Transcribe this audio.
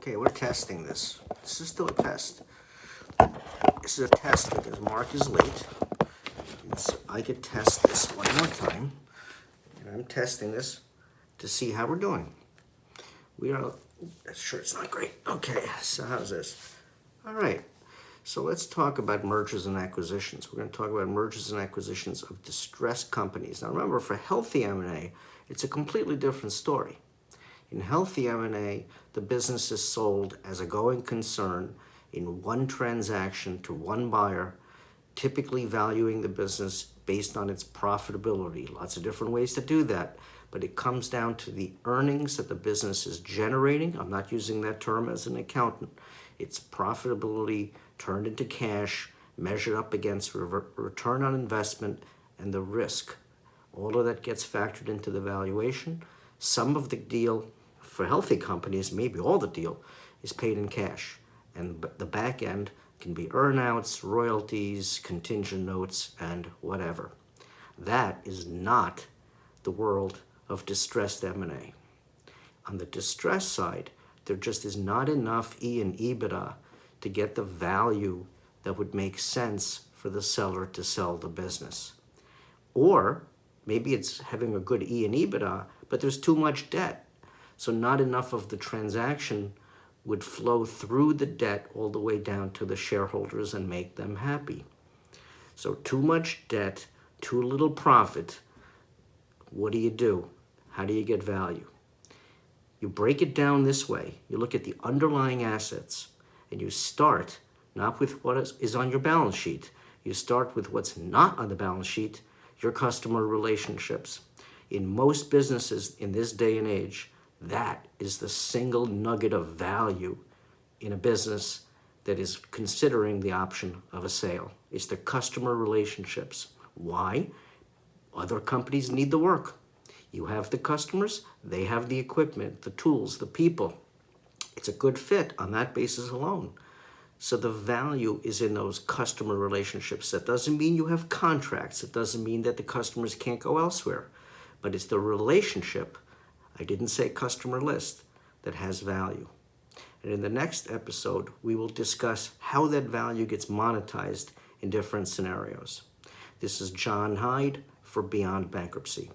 Okay, we're testing this. This is still a test. This is a test because Mark is late. And so I could test this one more time. And I'm testing this to see how we're doing. We are, sure it's not great. Okay, so how's this? All right, so let's talk about mergers and acquisitions. We're going to talk about mergers and acquisitions of distressed companies. Now remember, for healthy M&A, it's a completely different story. In healthy M&A, the business is sold as a going concern in one transaction to one buyer, typically valuing the business based on its profitability. Lots of different ways to do that, but it comes down to the earnings that the business is generating. I'm not using that term as an accountant. It's profitability turned into cash, measured up against return on investment and the risk. All of that gets factored into the valuation. Some of the deal, for healthy companies, maybe all the deal, is paid in cash. And the back end can be earnouts, royalties, contingent notes, and whatever. That is not the world of distressed M&A. On the distressed side, there just is not enough E and EBITDA to get the value that would make sense for the seller to sell the business. Or maybe it's having a good E and EBITDA, but there's too much debt. So not enough of the transaction would flow through the debt all the way down to the shareholders and make them happy. So too much debt, too little profit. What do? How do you get value? You break it down this way. You look at the underlying assets and you start not with what is on your balance sheet. You start with what's not on the balance sheet, your customer relationships. In most businesses in this day and age, that is the single nugget of value in a business that is considering the option of a sale. It's the customer relationships. Why? Other companies need the work. You have the customers, they have the equipment, the tools, the people. It's a good fit on that basis alone. So the value is in those customer relationships. That doesn't mean you have contracts. It doesn't mean that the customers can't go elsewhere. But it's the relationship, I didn't say customer list, that has value. And in the next episode, we will discuss how that value gets monetized in different scenarios. This is John Hyde for Beyond Bankruptcy.